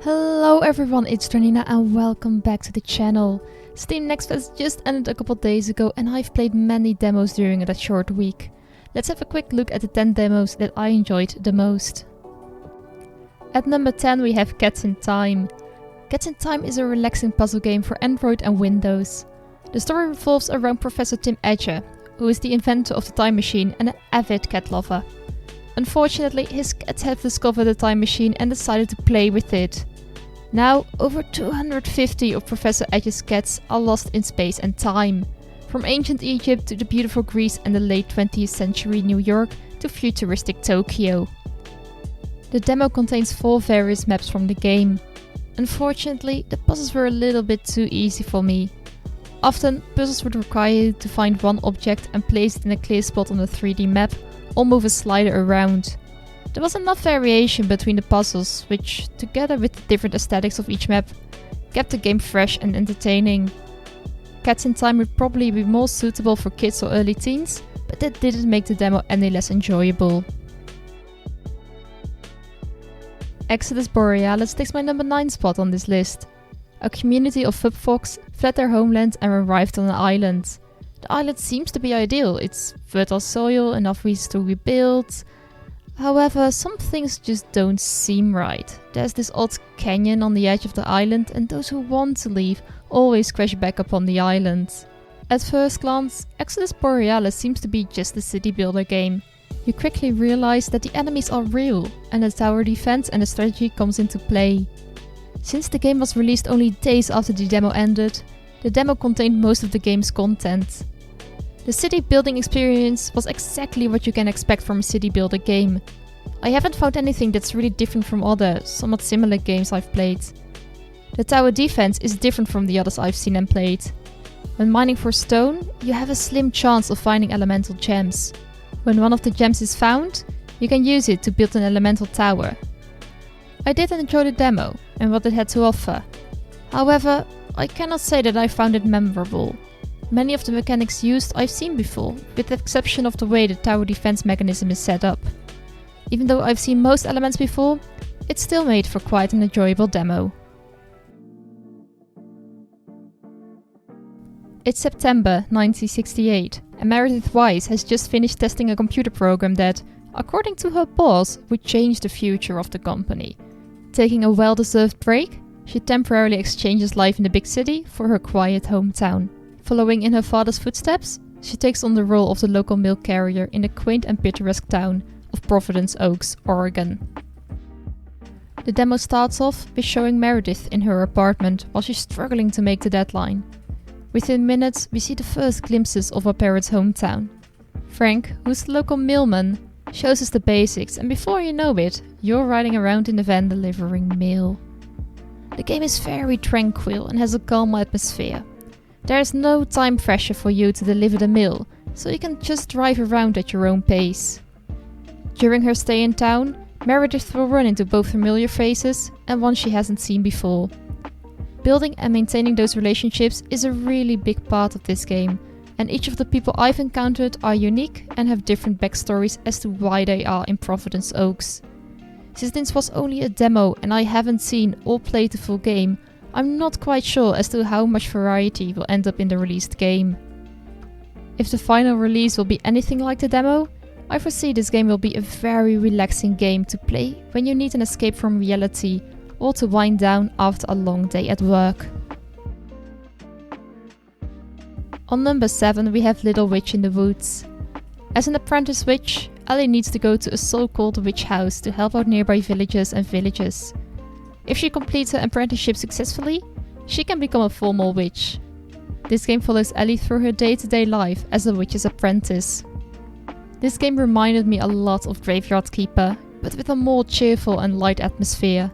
Hello everyone, it's Tranina and welcome back to the channel. Steam Next Fest just ended a couple days ago and I've played many demos during that short week. Let's have a quick look at the 10 demos that I enjoyed the most. At number 10 we have Cats in Time. Cats in Time is a relaxing puzzle game for Android and Windows. The story revolves around Professor Tim Edger, who is the inventor of the time machine and an avid cat lover. Unfortunately, his cats have discovered the time machine and decided to play with it. Now, over 250 of Professor Edger's cats are lost in space and time. From ancient Egypt to the beautiful Greece and the late 20th century New York to futuristic Tokyo. The demo contains 4 various maps from the game. Unfortunately, the puzzles were a little bit too easy for me. Often, puzzles would require you to find one object and place it in a clear spot on the 3D map, or move a slider around. There was enough variation between the puzzles, which, together with the different aesthetics of each map, kept the game fresh and entertaining. Cats in Time would probably be more suitable for kids or early teens, but that didn't make the demo any less enjoyable. Exodus Borealis takes my number 9 spot on this list. A community of fupfox fled their homeland and arrived on an island. The island seems to be ideal, it's fertile soil, enough reasons to rebuild. However, some things just don't seem right. There's this odd canyon on the edge of the island and those who want to leave always crash back upon the island. At first glance, Exodus Borealis seems to be just a city builder game. You quickly realize that the enemies are real and the tower defense and the strategy comes into play. Since the game was released only days after the demo ended, the demo contained most of the game's content. The city building experience was exactly what you can expect from a city builder game. I haven't found anything that's really different from other, somewhat similar games I've played. The tower defense is different from the others I've seen and played. When mining for stone, you have a slim chance of finding elemental gems. When one of the gems is found, you can use it to build an elemental tower. I did enjoy the demo and what it had to offer. However, I cannot say that I found it memorable. Many of the mechanics used I've seen before, with the exception of the way the tower defense mechanism is set up. Even though I've seen most elements before, it still made for quite an enjoyable demo. It's September 1968 and Meredith Weiss has just finished testing a computer program that, according to her boss, would change the future of the company. Taking a well-deserved break, she temporarily exchanges life in the big city for her quiet hometown. Following in her father's footsteps, she takes on the role of the local milk carrier in the quaint and picturesque town of Providence Oaks, Oregon. The demo starts off with showing Meredith in her apartment while she's struggling to make the deadline. Within minutes, we see the first glimpses of her parents' hometown. Frank, who's the local mailman, shows us the basics, and before you know it, you're riding around in the van delivering mail. The game is very tranquil and has a calm atmosphere. There is no time pressure for you to deliver the mail, so you can just drive around at your own pace. During her stay in town, Meredith will run into both familiar faces and one she hasn't seen before. Building and maintaining those relationships is a really big part of this game, and each of the people I've encountered are unique and have different backstories as to why they are in Providence Oaks. Since this was only a demo and I haven't seen or played the full game, I'm not quite sure as to how much variety will end up in the released game. If the final release will be anything like the demo, I foresee this game will be a very relaxing game to play when you need an escape from reality or to wind down after a long day at work. On number 7 we have Little Witch in the Woods. As an apprentice witch, Ellie needs to go to a so-called witch house to help out nearby villagers and villages. If she completes her apprenticeship successfully, she can become a formal witch. This game follows Ellie through her day-to-day life as a witch's apprentice. This game reminded me a lot of Graveyard Keeper, but with a more cheerful and light atmosphere.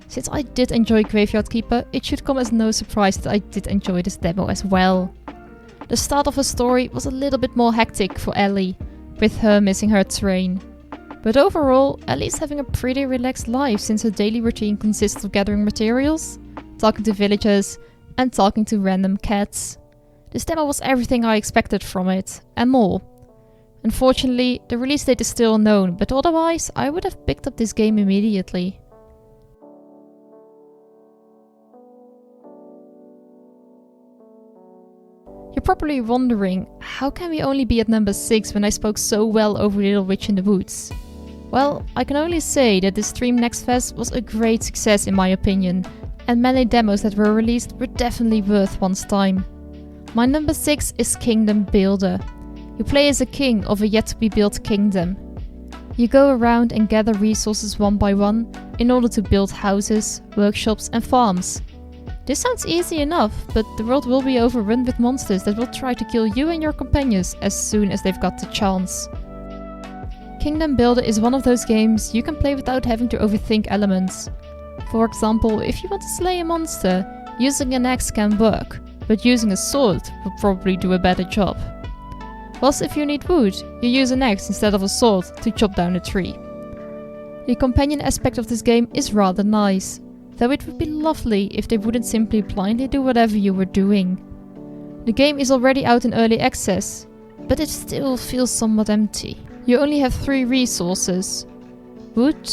Since I did enjoy Graveyard Keeper, it should come as no surprise that I did enjoy this demo as well. The start of her story was a little bit more hectic for Ellie, with her missing her train. But overall, Ellie's having a pretty relaxed life since her daily routine consists of gathering materials, talking to villagers, and talking to random cats. This demo was everything I expected from it, and more. Unfortunately, the release date is still unknown, but otherwise I would have picked up this game immediately. You're probably wondering, how can we only be at number 6 when I spoke so well over Little Witch in the Woods? Well, I can only say that this Stream Next Fest was a great success in my opinion, and many demos that were released were definitely worth one's time. My number 6 is Kingdom Builder. You play as a king of a yet-to-be-built kingdom. You go around and gather resources one by one in order to build houses, workshops and farms. This sounds easy enough, but the world will be overrun with monsters that will try to kill you and your companions as soon as they've got the chance. Kingdom Builder is one of those games you can play without having to overthink elements. For example, if you want to slay a monster, using an axe can work, but using a sword will probably do a better job. Whilst if you need wood, you use an axe instead of a sword to chop down a tree. The companion aspect of this game is rather nice, though it would be lovely if they wouldn't simply blindly do whatever you were doing. The game is already out in early access, but it still feels somewhat empty. You only have 3 resources: wood,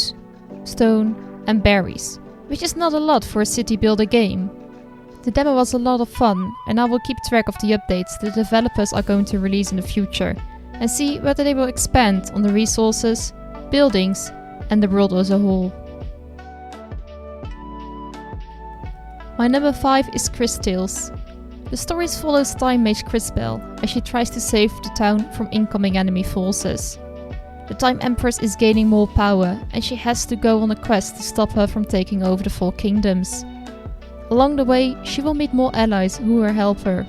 stone and berries, which is not a lot for a city builder game. The demo was a lot of fun, and I will keep track of the updates the developers are going to release in the future and see whether they will expand on the resources, buildings and the world as a whole. My number 5 is Chris Tales. The story follows Time Mage Crisbell as she tries to save the town from incoming enemy forces. The Time Empress is gaining more power and she has to go on a quest to stop her from taking over the 4 kingdoms. Along the way, she will meet more allies who will help her.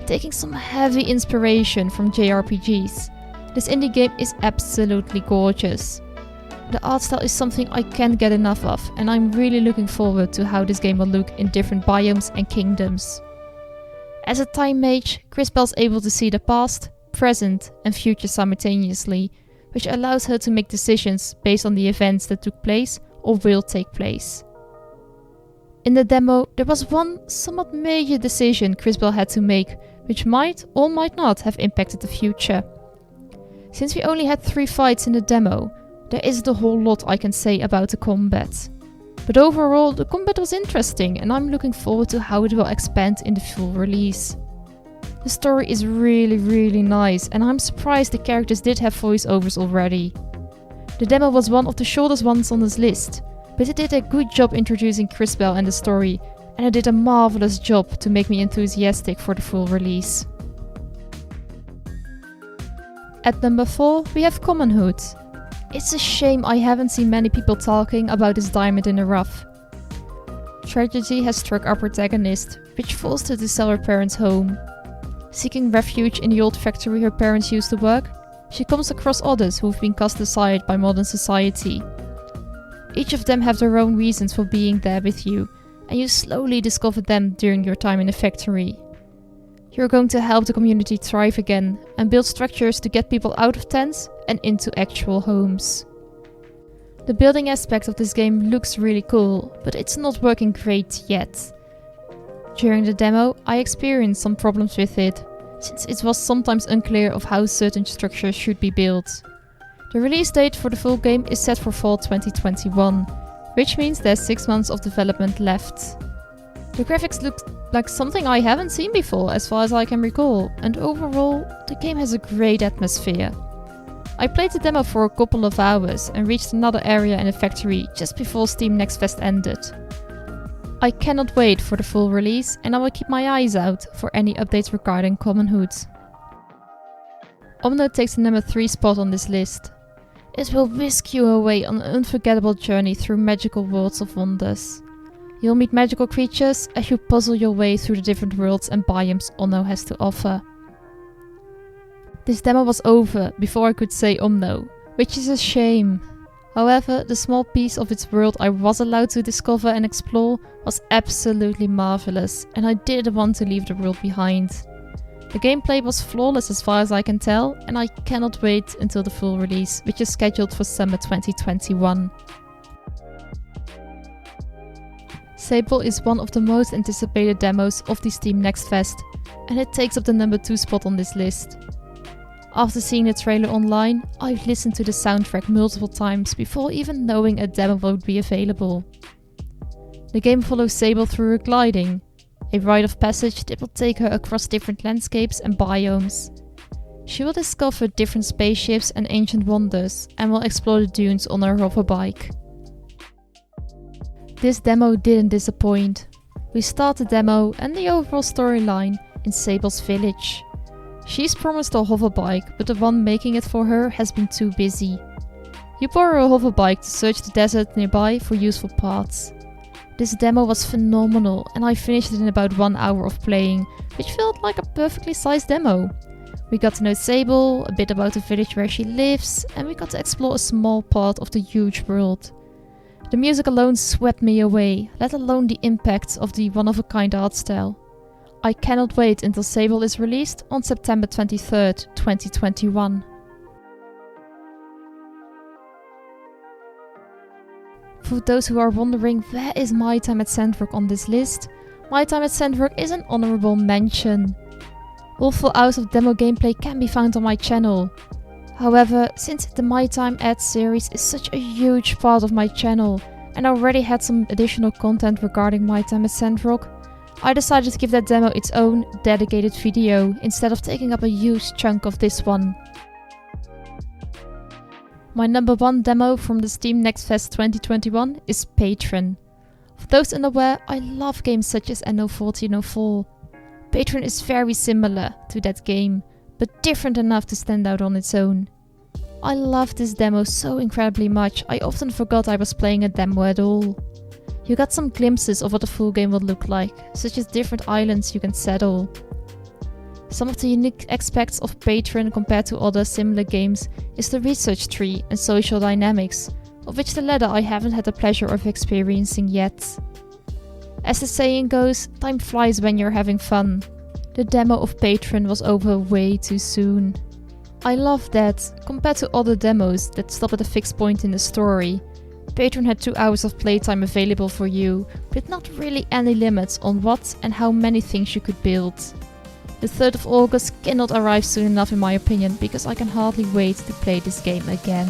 Taking some heavy inspiration from JRPGs, this indie game is absolutely gorgeous. The art style is something I can't get enough of, and I'm really looking forward to how this game will look in different biomes and kingdoms. As a time mage, Crisbell's able to see the past, present and future simultaneously, which allows her to make decisions based on the events that took place or will take place. In the demo, there was one somewhat major decision Crisbell had to make, which might or might not have impacted the future. Since we only had 3 fights in the demo, there isn't a whole lot I can say about the combat. But overall, the combat was interesting and I'm looking forward to how it will expand in the full release. The story is really nice and I'm surprised the characters did have voiceovers already. The demo was one of the shortest ones on this list, but it did a good job introducing Crisbell and the story, and it did a marvelous job to make me enthusiastic for the full release. At number 4 we have Commonhood. It's a shame I haven't seen many people talking about this diamond in the rough. Tragedy has struck our protagonist, which forced her to sell her parents' home. Seeking refuge in the old factory her parents used to work, she comes across others who've been cast aside by modern society. Each of them have their own reasons for being there with you, and you slowly discover them during your time in the factory. You're going to help the community thrive again and build structures to get people out of tents and into actual homes. The building aspect of this game looks really cool, but it's not working great yet. During the demo, I experienced some problems with it, since it was sometimes unclear of how certain structures should be built. The release date for the full game is set for fall 2021, which means there's 6 months of development left. The graphics look like something I haven't seen before as far as I can recall, and overall, the game has a great atmosphere. I played the demo for a couple of hours and reached another area in the factory just before Steam Next Fest ended. I cannot wait for the full release and I will keep my eyes out for any updates regarding Commonhood. Omni takes the number 3 spot on this list. It will whisk you away on an unforgettable journey through magical worlds of wonders. You'll meet magical creatures as you puzzle your way through the different worlds and biomes Omno has to offer. This demo was over before I could say Omno, which is a shame. However, the small piece of its world I was allowed to discover and explore was absolutely marvelous, and I didn't want to leave the world behind. The gameplay was flawless as far as I can tell, and I cannot wait until the full release, which is scheduled for summer 2021. Sable is one of the most anticipated demos of the Steam Next Fest, and it takes up the number 2 spot on this list. After seeing the trailer online, I've listened to the soundtrack multiple times before even knowing a demo would be available. The game follows Sable through her gliding, a rite of passage that will take her across different landscapes and biomes. She will discover different spaceships and ancient wonders and will explore the dunes on her hoverbike. This demo didn't disappoint. We start the demo and the overall storyline in Sable's village. She's promised a hoverbike, but the one making it for her has been too busy. You borrow a hoverbike to search the desert nearby for useful parts. This demo was phenomenal and I finished it in about 1 hour of playing, which felt like a perfectly sized demo. We got to know Sable, a bit about the village where she lives, and we got to explore a small part of the huge world. The music alone swept me away, let alone the impact of the one-of-a-kind art style. I cannot wait until Sable is released on September 23rd, 2021. For those who are wondering where is My Time at Sandrock on this list, My Time at Sandrock is an honorable mention. All full hours of demo gameplay can be found on my channel. However, since the My Time at series is such a huge part of my channel and I already had some additional content regarding My Time at Sandrock, I decided to give that demo its own dedicated video instead of taking up a huge chunk of this one. My number 1 demo from the Steam Next Fest 2021 is Patron. For those unaware, I love games such as Anno 1404. Patron is very similar to that game, but different enough to stand out on its own. I loved this demo so incredibly much, I often forgot I was playing a demo at all. You got some glimpses of what a full game would look like, such as different islands you can settle. Some of the unique aspects of Patron compared to other similar games is the research tree and social dynamics, of which the latter I haven't had the pleasure of experiencing yet. As the saying goes, time flies when you're having fun. The demo of Patron was over way too soon. I love that, compared to other demos that stop at a fixed point in the story, Patron had 2 hours of playtime available for you, with not really any limits on what and how many things you could build. The 3rd of August cannot arrive soon enough in my opinion, because I can hardly wait to play this game again.